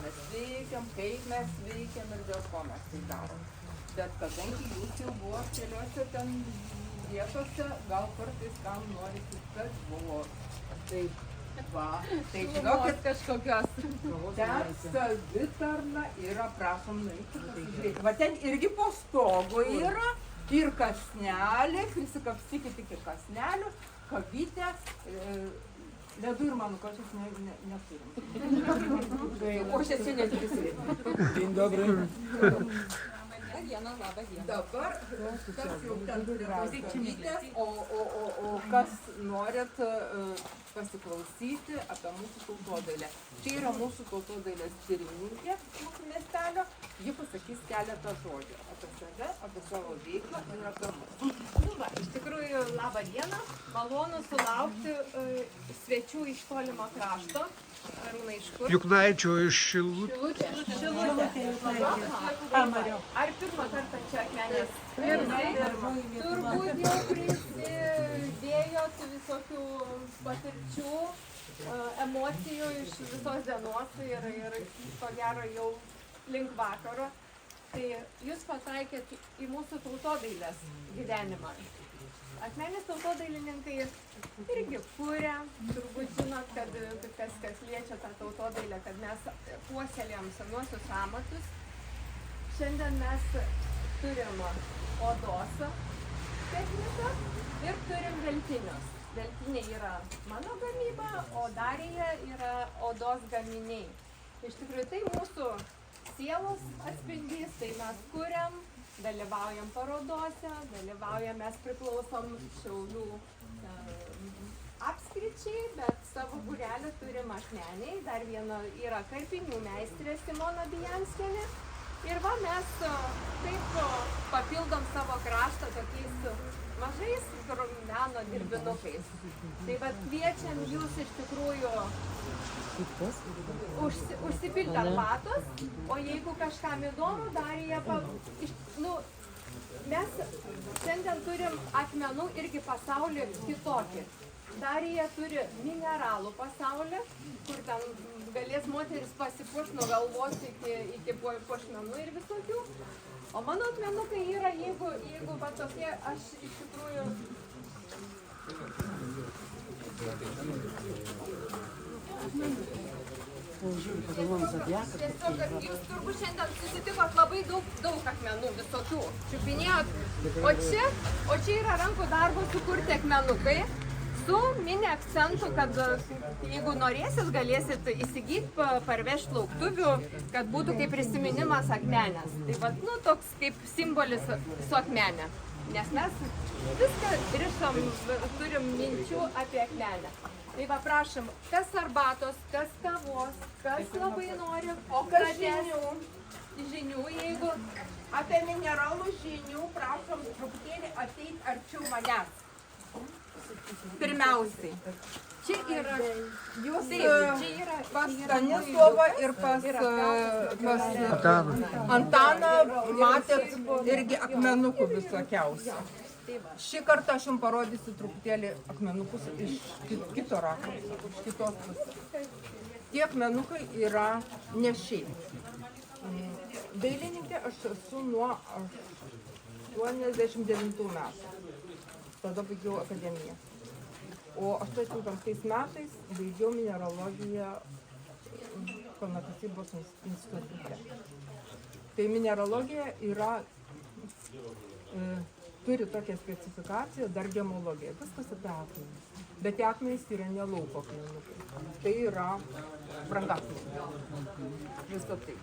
mes veikiam, kaip mes veikiam ir dėl ko mes tai darom. Bet kadangi jūs jau buvo keliuose ten vietose, gal kartais kam norisi, kas buvo. Taip, va, tai žinokit kažkokios. Ten savitarna yra, prašom nueiti pasižiūrėti. Va ten irgi po stogu yra ir kasnelė, prisikapstykit iki kasnelių, kavytė. Ledų ir mano košės neturim. O šias čia neturėsim. Dzień dobry. Labą dieną. Dabar, kas jau ten turi kavytės, o kas norit pasiklausyti apie mūsų tautodailę. Čia yra mūsų tautodailės tyrimininkė mūsų miestelio. Ji pasakys keletą žodžių apie save, apie savo veiklą ir apie mus. Iš tikrųjų, labą dieną. Malonu sulaukti svečių iš tolimo krašto. Arūnai, iš kur? Juknaičio iš Šilutės. Ar pirmą kartą čia Akmenės? Turbūt jau prisidėjot visokių patirčių, emocijų iš visos dienos ir ko gero jau link vakaro. Tai jūs pataikėt į mūsų tautodailės gyvenimą. Akmenės tautodailininkai irgi kuria, turbūt žinot, kad kas liečia tą tautodailę, kad mes puoselėjom senuosius amatus. Šiandien mes turim odos techniką ir turim veltinius. Veltiniai yra mano gamyba, o Darija yra odos gaminiai. Iš tikrųjų, tai mūsų sielos atspindys, tai mes kuriam, dalyvaujam parodose, mes priklausom Šiaulių apskričiai, bet savo būrelį turim Akmenėj. Dar viena yra karpinių meistrė Simona Bijanskienė. Ir va, mes taip papildom savo kraštą tokiais mažais meno dirbinukais. Tai va, kviečiam jūs iš tikrųjų užsipilti arbatos, o jeigu kažkam įdomu, Darija, mes šiandien turim akmenų irgi pasaulį kitokį. Darija turi mineralų pasaulį, kur ten galės moteris pasipuošti nuo galvos iki puošmenų ir visokių. O mano akmenukai yra, jeigu va tokie, aš iš tikrųjų... Tiesiog, jūs turbūt šiandien susitikot labai daug akmenų visokių, čiupinėjot. O čia yra rankų darbo sukurti akmenukai su mini akcentu, kad jeigu norėsit, galėsit įsigyti, parvežti lauktuvių, kad būtų kaip prisiminimas Akmenės. Tai va, toks kaip simbolis su Akmenė. Nes mes viską rišam, turim minčių apie Akmenę. Tai va, prašom, kas arbatos, kas kavos, kas labai nori, o kas žinių, jeigu apie mineralų žinių, prašom truputėlį ateiti arčiau manęs. Pirmiausiai. Čia yra pas Stanislovą ir pas Antaną matėt irgi akmenukų visokiausių. Šį kartą aš jums parodysiu truputėlį akmenukus iš kito rakurso, iš kitos pusės. Tie akmenukai yra ne šiaip. Dailininkė aš esu nuo 89 metų. Tada baigiau akademiją. O 85 metais baigiau mineralogiją Kalnakasybos institute. Tai mineralogija yra, turi tokią specifikaciją, dar gemologija. Viskas apie akmenis. Bet akmenys yra ne lauko akmenukai. Tai yra brangakmeniai. Visą tai.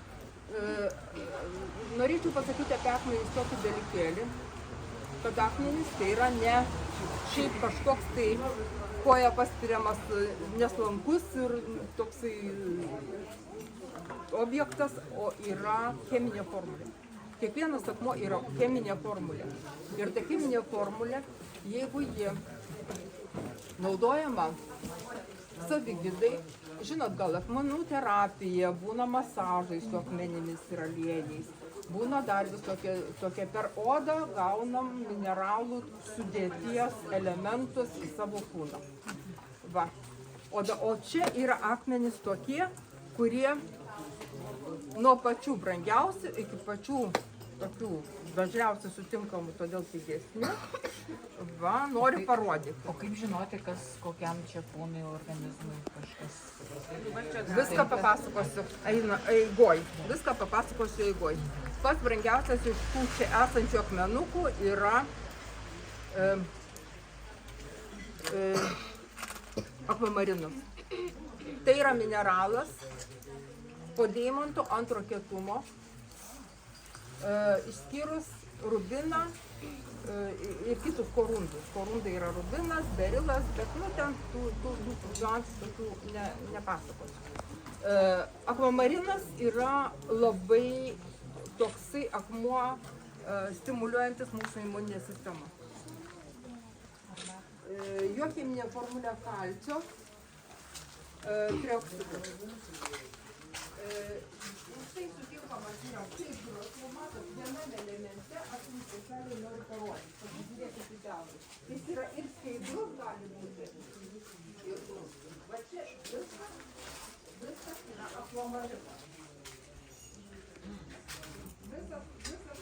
Norėčiau pasakyti apie akmenis tokį dalykėlį, kad akmenis tai yra ne šiaip kažkoks tai koja paspiriamas neslankus ir toksai objektas, o yra cheminė formulė. Kiekvienas akmuo yra cheminė formulė. Ir ta cheminė formulė, jeigu ji naudojama savigydai, žinot, gal akmenų terapija, būna masažai su akmenimis ir aliejais, būna dar visokie per odą gaunam mineralų sudėties elementus į savo kūną. Va. O čia yra akmenys tokie, kurie nuo pačių brangiausių iki pačių tokių dažniausiai sutinkamų, todėl pigesnių. Va, noriu parodyti. O kaip žinoti, kas kokiam čia kūnui, organizmui kažkas? Viską papasakosiu eigoj. Viską papasakosiu eigoj. Pats brangiausias iš tų čia esančių akmenukų yra akvamarinas. Tai yra mineralas po deimanto antro kietumo, išskyrus rubiną ir kitus korundus. Korundai yra rubinas, berilas, bet nu ten tų niuansų tokių nepasakosiu. Akvamarinas yra labai toksai akmuo stimuliuojantis mūsų imuninę sistemą. Jo cheminė formulė kalcio trioksidas. Už tai sutinkamas yra skaidrus, matot, viename elemente aš jums specialiai noriu parodyti, pasižiūrėkit į delną. Jis yra ir skaidrus gali būti, ir va čia viskas yra akvamarinas.